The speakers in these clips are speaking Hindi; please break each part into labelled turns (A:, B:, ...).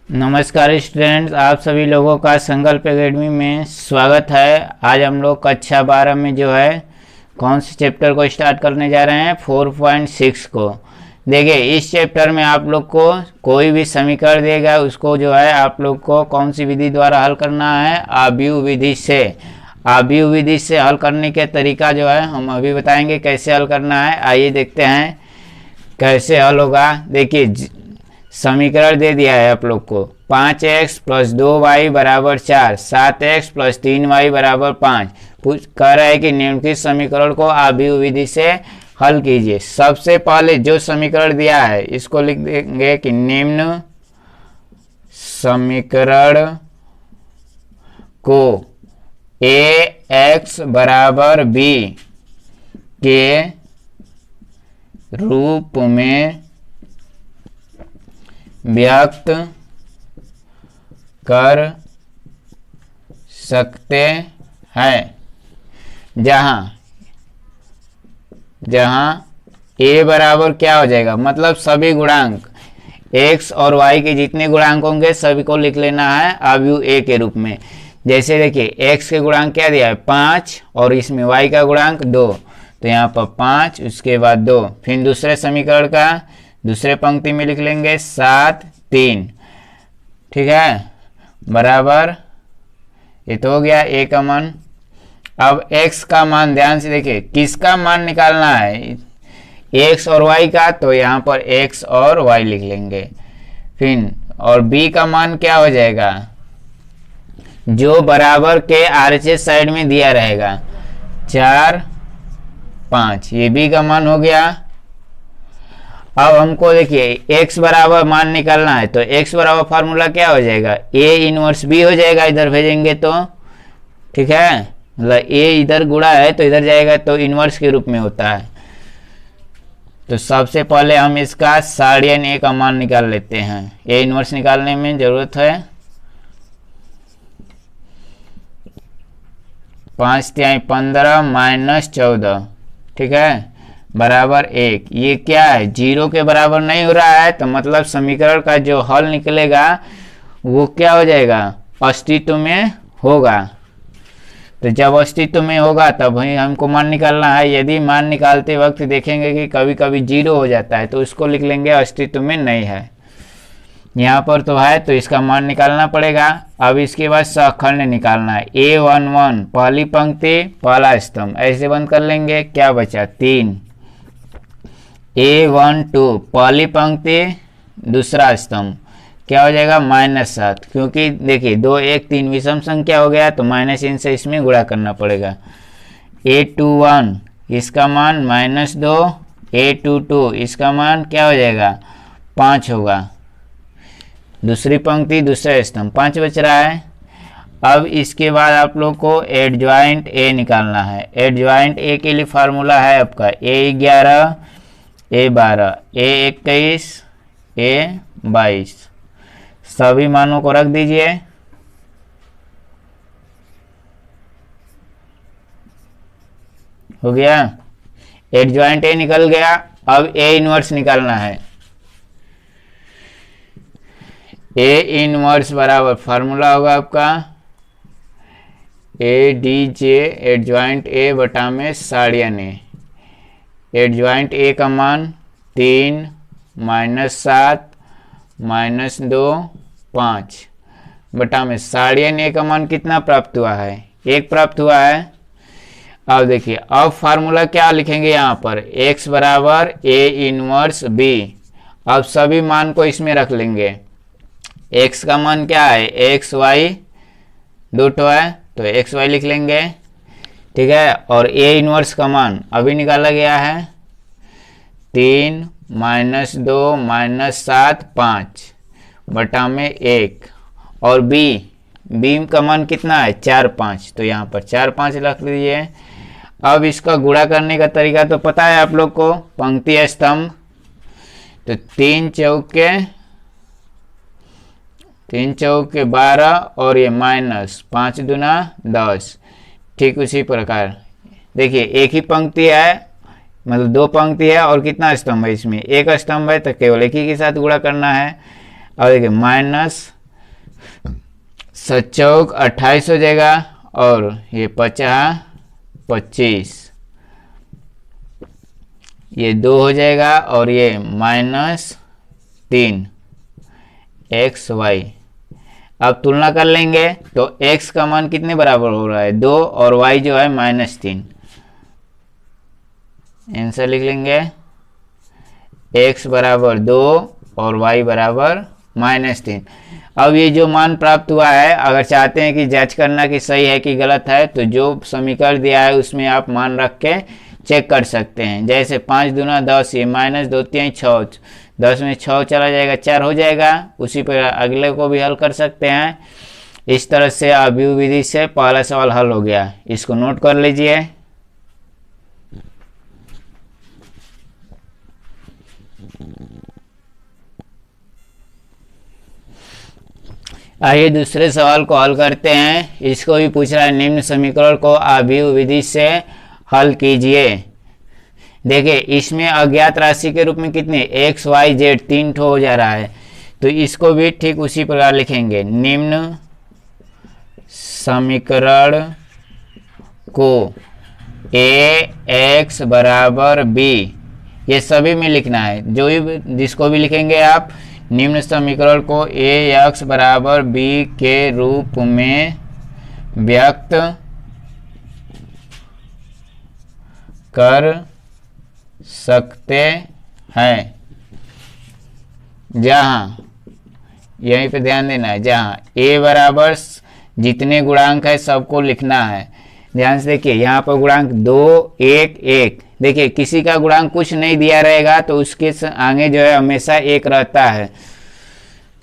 A: नमस्कार स्टूडेंट्स, आप सभी लोगों का संकल्प एकेडमी में स्वागत है। आज हम लोग कक्षा 12 में जो है कौन से चैप्टर को स्टार्ट करने जा रहे हैं, 4.6 को। देखिए, इस चैप्टर में आप लोग को कोई भी समीकरण देगा उसको जो है आप लोग को कौन सी विधि द्वारा हल करना है, आव्यूह विधि से। आव्यूह विधि से हल करने के तरीका जो है हम अभी बताएंगे कैसे हल करना है। आइए देखते हैं कैसे हल होगा। देखिए, समीकरण दे दिया है आप लोग को 5x + 2y = 4, 7x + 3y = 5। कह रहा है कि निम्नलिखित समीकरण को आव्यूह विधि से हल कीजिए। सबसे पहले जो समीकरण दिया है इसको लिख देंगे कि निम्न समीकरण को ax = b के रूप में व्यक्त कर सकते हैं, जहां a बराबर क्या हो जाएगा, मतलब सभी गुणांक x और y के जितने गुणांक होंगे सभी को लिख लेना है आव्यूह a के रूप में। जैसे देखिए, x के गुणांक क्या दिया है 5 और इसमें y का गुणांक 2, तो यहाँ पर 5 उसके बाद 2। फिर दूसरे समीकरण का दूसरे पंक्ति में लिख लेंगे 7 3, ठीक है, बराबर, ये तो हो गया a का मान। अब x का मान ध्यान से देखिए, किसका मान निकालना है, x और y का, तो यहाँ पर x और y लिख लेंगे। फिर और b का मान क्या हो जाएगा, जो बराबर के RHS साइड में दिया रहेगा 4 5, ये b का मान हो गया। अब हमको देखिए x बराबर मान निकालना है, तो x बराबर फार्मूला क्या हो जाएगा, a इनवर्स b हो जाएगा, इधर भेजेंगे तो, ठीक है, मतलब a इधर गुणा है तो इधर जाएगा तो इनवर्स के रूप में होता है। तो सबसे पहले हम इसका साड़ियन a का मान निकाल लेते हैं। a इनवर्स निकालने में जरूरत है 5 तिहाई 15 - 14, ठीक है, बराबर 1। ये क्या है, 0 के बराबर नहीं हो रहा है, तो मतलब समीकरण का जो हल निकलेगा वो क्या हो जाएगा, अस्तित्व में होगा। तो जब अस्तित्व में होगा तब ही हमको मान निकालना है। यदि मान निकालते वक्त देखेंगे कि कभी कभी 0 हो जाता है तो उसको लिख लेंगे अस्तित्व में नहीं है। यहाँ पर तो है तो इसका मान निकालना पड़ेगा। अब इसके बाद सहखंड निकालना है। a11 पहली पंक्ति पहला स्तंभ, ऐसे बंद कर लेंगे, क्या बचा 3। a12 पहली पंक्ति दूसरा स्तंभ, क्या हो जाएगा -7, क्योंकि देखिए 2 1 3 विषम संख्या हो गया तो माइनस इनसे इसमें गुणा करना पड़ेगा। a21 इसका मान -2, a22 इसका मान क्या हो जाएगा 5 होगा, दूसरी पंक्ति दूसरा स्तंभ 5 बच रहा है। अब इसके बाद आप लोग को एडजॉइंट a निकालना है। एडजॉइंट a के लिए फार्मूला है आपका a11 a12 a21 a22, सभी मानों को रख दीजिए। हो गया, एडजॉइंट a निकल गया। अब a इनवर्स निकालना है। a इनवर्स बराबर फार्मूला होगा आपका ADJ एडजॉइंट a बटा में साड़ियन a। एडजॉइंट a का मान 3 -7 -2 5 बटा में साड़ियन a का मान कितना प्राप्त हुआ है, 1 प्राप्त हुआ है। अब देखिए, अब फार्मूला क्या लिखेंगे यहाँ पर, x बराबर a इनवर्स b। अब सभी मान को इसमें रख लेंगे। x का मान क्या है, x y 2 ठो है तो x y लिख लेंगे, ठीक है। और a इनवर्स का मान अभी निकाला गया है 3 -2 -7 5 बटा में 1। और b का मान कितना है 4 5, तो यहाँ पर 4 5 रख लीजिए। अब इसका गुणा करने का तरीका तो पता है आप लोग को, पंक्ति स्तंभ, तो 3 चौके 12 और ये -5 दूना 10। ठीक उसी प्रकार देखिए, एक ही पंक्ति है, मतलब 2 पंक्ति है और कितना स्तंभ है, इसमें एक स्तंभ है तो केवल एक ही के साथ गुणा करना है। और देखिए सचौक 28 हो जाएगा और ये 50 25, ये 2 हो जाएगा और ये -3 एक्स वाई। अब तुलना कर लेंगे तो x का मान कितने बराबर हो रहा है 2 और y जो है -3। आंसर लिख लेंगे x बराबर 2 और y बराबर -3। अब ये जो मान प्राप्त हुआ है, अगर चाहते हैं कि जांच करना कि सही है कि गलत है, तो जो समीकरण दिया है उसमें आप मान रख के चेक कर सकते हैं। जैसे 5 दूना 10, ये -2 3 6, 10 में 6 चला जाएगा 4 हो जाएगा। उसी पर अगले को भी हल कर सकते हैं। इस तरह से अभिव्यक्ति विधि से पहला सवाल हल हो गया। इसको नोट कर लीजिए। आइए दूसरे सवाल को हल करते हैं। इसको भी पूछ रहा है निम्न समीकरण को अभिव्यक्ति विधि से हल कीजिए। देखिए इसमें अज्ञात राशि के रूप में कितने x y z 3 ठो हो जा रहा है, तो इसको भी ठीक उसी प्रकार लिखेंगे। निम्न समीकरण को a x बराबर b, ये सभी में लिखना है। जो भी जिसको भी लिखेंगे आप, निम्न समीकरण को a x बराबर b के रूप में व्यक्त कर सकते हैं। जहां, यहीं पे ध्यान देना है, जहां a बराबर जितने गुणांक है सबको लिखना है। ध्यान से देखिए, यहाँ पर गुणांक 2 1 1। देखिए किसी का गुणांक कुछ नहीं दिया रहेगा तो उसके आगे जो है हमेशा 1 रहता है।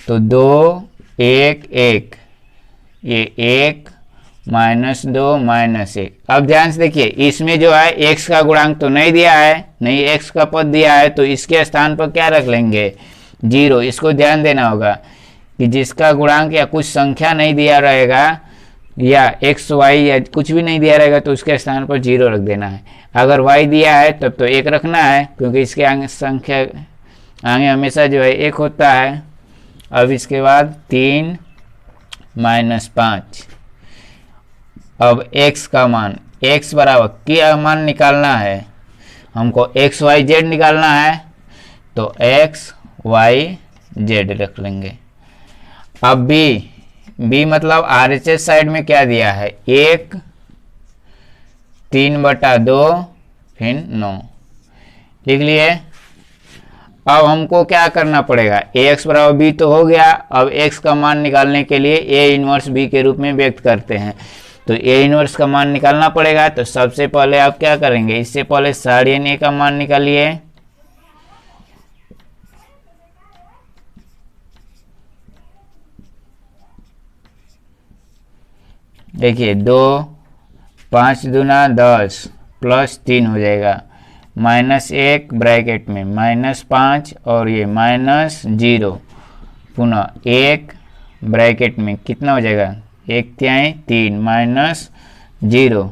A: तो 2 1 1, ये 1 -2 -1। अब ध्यान से देखिए, इसमें जो है x का गुणांक तो नहीं दिया है, नहीं x का पद दिया है, तो इसके स्थान पर क्या रख लेंगे 0। इसको ध्यान देना होगा कि जिसका गुणांक या कुछ संख्या नहीं दिया रहेगा या x y या कुछ भी नहीं दिया रहेगा तो उसके स्थान पर 0 रख देना है। अगर y दिया है तब तो 1 रखना है, क्योंकि इसके आगे संख्या आगे हमेशा जो है 1 होता है। अब इसके बाद 3 -5। अब x का मान, x बराबर क्या मान निकालना है हमको, x y z निकालना है, तो x y z रख लेंगे। अब b मतलब RHS साइड में क्या दिया है 1 3/2 फिर 9 लिख लिए। अब हमको क्या करना पड़ेगा, ax बराबर b तो हो गया। अब x का मान निकालने के लिए a इनवर्स b के रूप में व्यक्त करते हैं, तो a इनवर्स का मान निकालना पड़ेगा। तो सबसे पहले आप क्या करेंगे, इससे पहले साइन a का मान निकालिए। देखिए 2 5 दूना 10 +3 हो जाएगा, -1 ब्रैकेट में -5 और ये -0, पुनः 1 ब्रैकेट में कितना हो जाएगा 1/3 3 -0।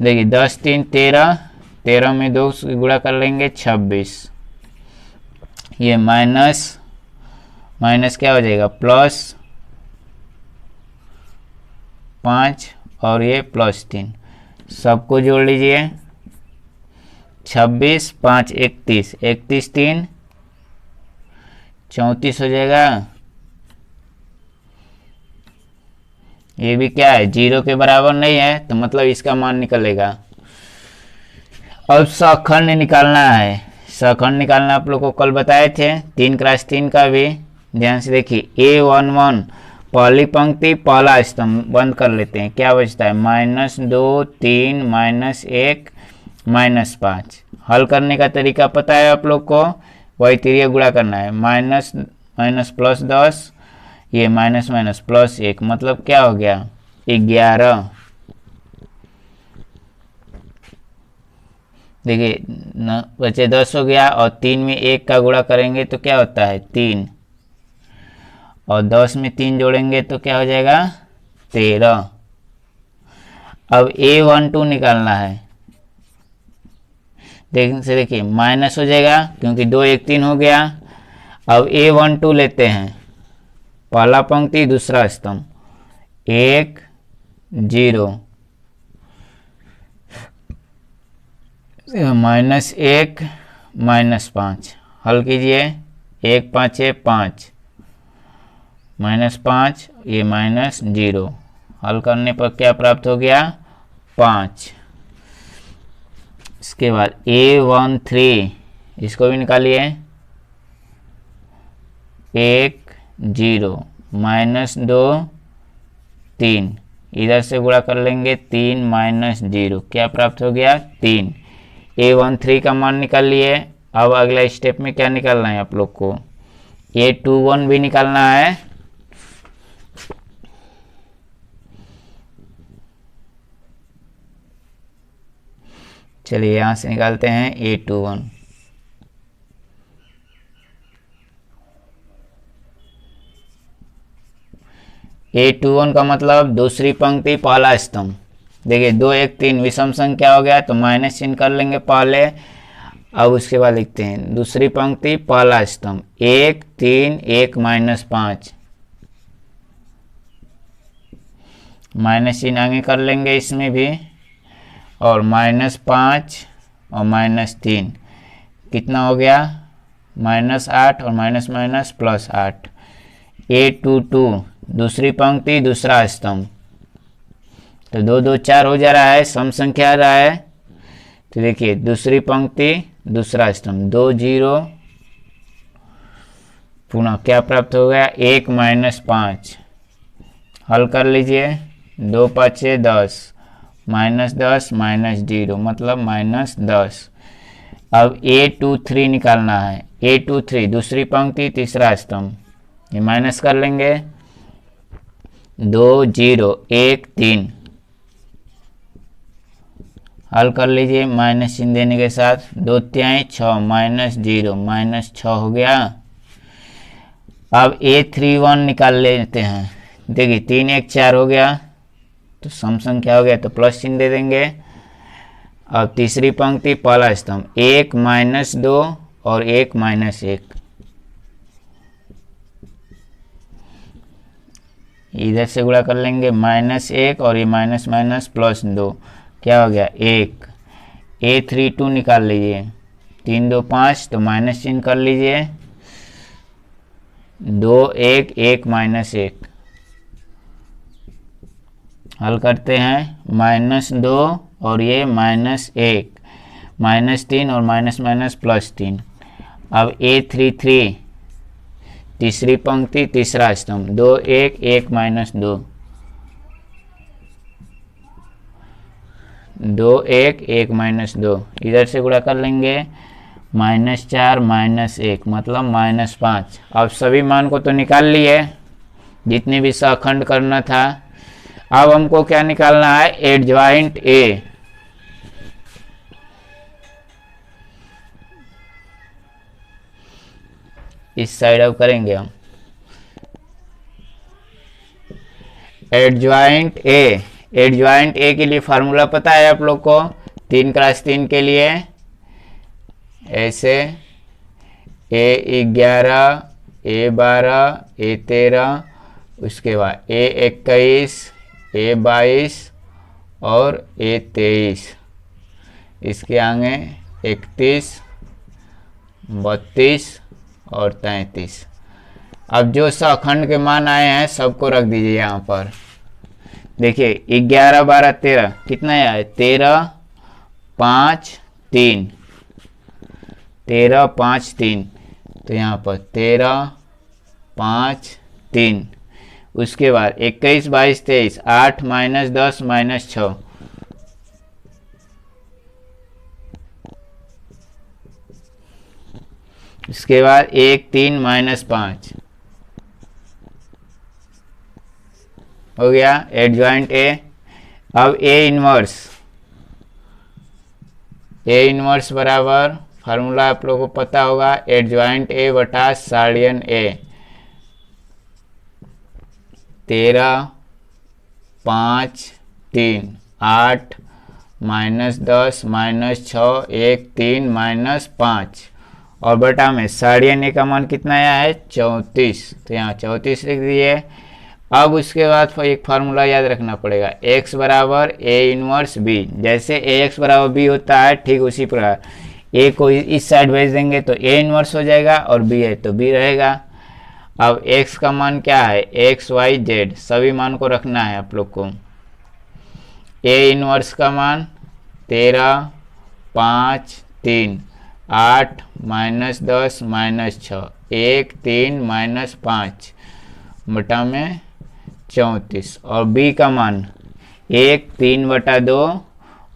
A: देखिए 10 3 13, 13 में 2 गुणा कर लेंगे 26, ये माइनस क्या हो जाएगा +5 और ये +3, सबको जोड़ लीजिए। 26 5 31, 31 3 34 हो जाएगा। ये भी क्या है 0 के बराबर नहीं है, तो मतलब इसका मान निकलेगा। अब सखंड निकालना है। सखंड निकालना आप लोग को कल बताए थे 3 × 3 का भी। ध्यान से देखिए A11 पहली पंक्ति पहला स्तंभ बंद कर लेते हैं, क्या बचता है -2 3 -1 -5। हल करने का तरीका पता है आप लोग को, वही तिरिया गुणा करना है, माइनस +10, ये +1, मतलब क्या हो गया 11। देखिए बचे 10 हो गया, और 3 में 1 का गुणा करेंगे तो क्या होता है 3, और 10 में 3 जोड़ेंगे तो क्या हो जाएगा 13। अब A12 निकालना है। देखिए माइनस हो जाएगा क्योंकि 2 1 3 हो गया। अब A12 लेते हैं, पहला पंक्ति दूसरा स्तंभ, 1 0 -1 -5, हल कीजिए। 1 5 5 -5, ये -0, हल करने पर क्या प्राप्त हो गया? 5। इसके बाद A13, इसको भी निकालिए। 1 0 -2 3, इधर से गुणा कर लेंगे, 3 -0, क्या प्राप्त हो गया? 3। A13 का मान निकाल लिए। अब अगला स्टेप में क्या निकालना है आप लोग को? A21 भी निकालना है। चलिए यहां से निकालते हैं A21। A21 का मतलब दूसरी पंक्ति पहला स्तंभ। देखिए 2 1 3 विषम संख्या हो गया तो माइनस चिन्ह कर लेंगे पहले। अब उसके बाद लिखते हैं दूसरी पंक्ति पहला स्तंभ, 1 3 1 -5, माइनस चिन्ह आगे कर लेंगे इसमें भी, और -5 और -3 कितना हो गया? -8 और माइनस +8। A22 दूसरी पंक्ति दूसरा स्तंभ, तो 2 2 4 हो जा रहा है, सम संख्या आ रहा है। तो देखिए दूसरी पंक्ति दूसरा स्तंभ, 2 0, पुनः क्या प्राप्त हो गया? 1 -5, हल कर लीजिए। 2 5 10, -10 -0, मतलब -10। अब A23 निकालना है। A23 दूसरी पंक्ति तीसरा स्तंभ, ये माइनस कर लेंगे। 2 0 1 3, हल कर लीजिए माइनस चिन्ह देने के साथ। 2 3 6 -0, -6 हो गया। अब A31 निकाल लेते हैं। देखिए 3 1 4 हो गया, तो सम संख्या हो गया तो प्लस चिन्ह दे देंगे। अब तीसरी पंक्ति पहला स्तंभ, 1 -2 और 1 -1, इधर से गुणा कर लेंगे, -1 और ये माइनस +2, क्या हो गया? 1। A32 निकाल लीजिए। 3 2 5, तो माइनस चिन्ह कर लीजिए। 2 1 1 -1, हल करते हैं। -2 और ये -1, -3 और माइनस +3। अब A33 तीसरी पंक्ति तीसरा स्तंभ, 2 1 1 -2, 2 1 1 -2, इधर से गुणा कर लेंगे। -4 -1, मतलब -5। अब सभी मान को तो निकाल लिए, जितने भी सहखंड करना था। अब हमको क्या निकालना है? Adjoint A. इस साइड अब करेंगे हम एडजॉइंट ए। एडजॉइंट ए के लिए फार्मूला पता है आप लोग को? 3x3 के लिए ऐसे A11 A12 A13, उसके बाद A21 A22 और A23, इसके आगे 31 32 और 33। अब जो सहखंड के मान आए हैं सबको रख दीजिए यहाँ पर। देखिए 11 12 13 कितना है? 13 5 3, 13 5 3, तो यहाँ पर 13 5 3। उसके बाद 21 22 23, 8 -10 -6, इसके बाद 1 3 -5 हो गया एडजॉइंट ए। अब ए इनवर्स बराबर फार्मूला आप लोगों को पता होगा, एडजॉइंट ए बटा साड़ियन ए। 13 5 3 8 -10 -6 1 3 -5 और बटा में साढ़े n a का मान कितना आया है 34, तो यहाँ 34 लिख दिए। अब उसके बाद एक फार्मूला याद रखना पड़ेगा, x बराबर a इनवर्स b। जैसे ax बराबर b होता है ठीक उसी प्रकार a को इस साइड भेज देंगे तो a इनवर्स हो जाएगा और b है तो b रहेगा। अब x का मान क्या है x y z, सभी मान को रखना है आप लोग को। a इनवर्स का मान 13 5 3 8 -10 -6 1 3 -5 बटा में 34 और b का मान 1 3 बटा 2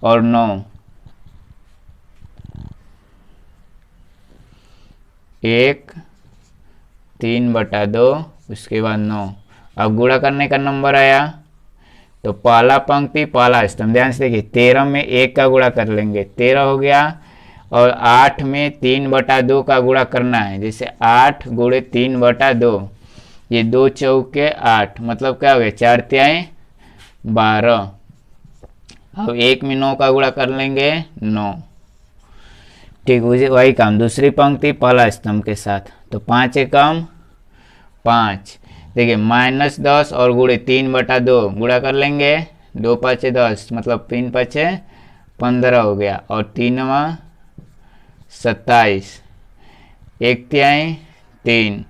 A: और 9 1 3 बटा 2 उसके बाद 9। अब गुणा करने का नंबर आया तो पहला पंक्ति पहला स्तंभ, ध्यान से देखिए 13 में 1 का गुणा कर लेंगे 13 हो गया और 8 में 3 बटा 2 का गुणा करना है। जैसे 8 गुणे 3 बटा 2, ये 2 चौके 8 मतलब क्या हो गया 4 तिहाई 12। अब 1 में 9 का गुणा कर लेंगे 9, ठीक वही काम दूसरी पंक्ति पहला स्तंभ के साथ। तो 5 एकम 5, देखिए -10 और गुणे 3 बटा 2 गुणा कर लेंगे 2 5 10 मतलब 3 5 15 हो गया और 3वां 27 1 तिहाई 3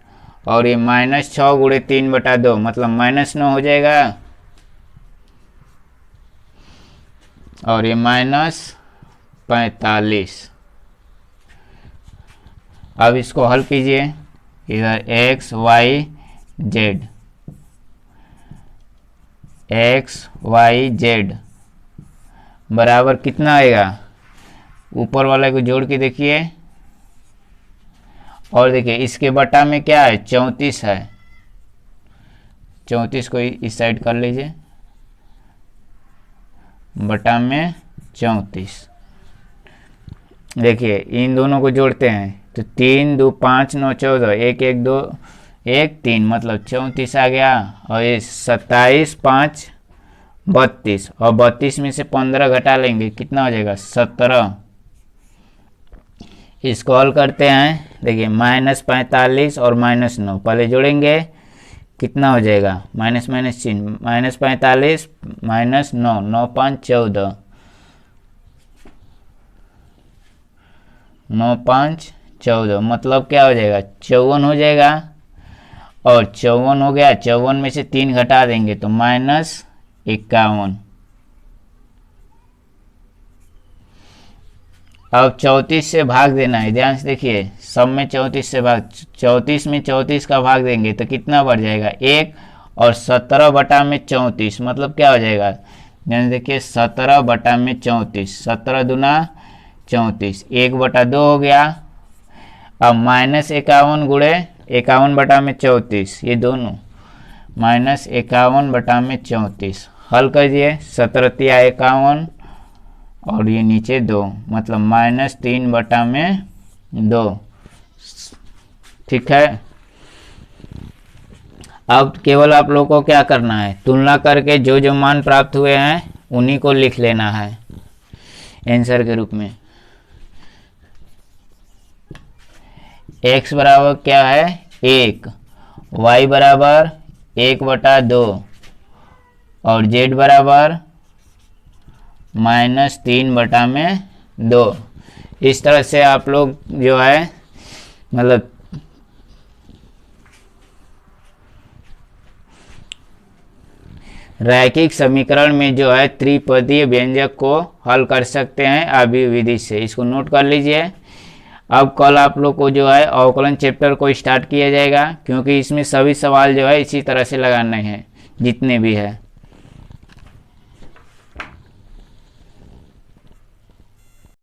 A: और ये -6 गुणे 3 बटा 2 मतलब -9 हो जाएगा और ये -45। अब इसको हल कीजिए, इधर x y z बराबर कितना आएगा, ऊपर वाले को जोड़ के देखिए और देखिए इसके बटा में क्या है 34 है, 34 को इस साइड कर लीजिए बटा में 34। देखिए इन दोनों को जोड़ते हैं तो 3 2 5 9 14 1 1 2 1 3 मतलब 34 आ गया और ये 27 5 32 और 32 में से 15 घटा लेंगे कितना हो जाएगा 17। इसको हल करते हैं, देखिए -45 और -9 पहले जोड़ेंगे कितना हो जाएगा माइनस माइनस चिन्ह -45 -9 9 5 14 9 5 14 मतलब क्या हो जाएगा 54 हो जाएगा और 54 हो गया, 54 में से 3 घटा देंगे तो -51। अब 34 से भाग देना है, ध्यान से देखिए सब में 34 से भाग, 34 में 34 का भाग देंगे तो कितना बढ़ जाएगा 1 और 17 बटा में 34 मतलब क्या हो जाएगा, ध्यान से देखिए 17 बटा में 34 17 दूना 34 1 बटा 2 हो गया। अब -51 गुणे 51 बटा में 34 ये दोनों -51 बटा में 34 हल करिए 17 तिया 51 और ये नीचे 2 मतलब -3 बटा में 2, ठीक है। अब केवल आप लोगों को क्या करना है तुलना करके जो जो मान प्राप्त हुए हैं उन्हीं को लिख लेना है आंसर के रूप में। x बराबर क्या है 1, y बराबर 1 बटा 2 और z बराबर -3 बटा में 2। इस तरह से आप लोग जो है मतलब रैखिक समीकरण में जो है त्रिपदीय व्यंजक को हल कर सकते हैं अभी विधि से, इसको नोट कर लीजिए। अब कल आप लोग को जो है अवकलन चैप्टर को स्टार्ट किया जाएगा क्योंकि इसमें सभी सवाल जो है इसी तरह से लगाने हैं जितने भी है।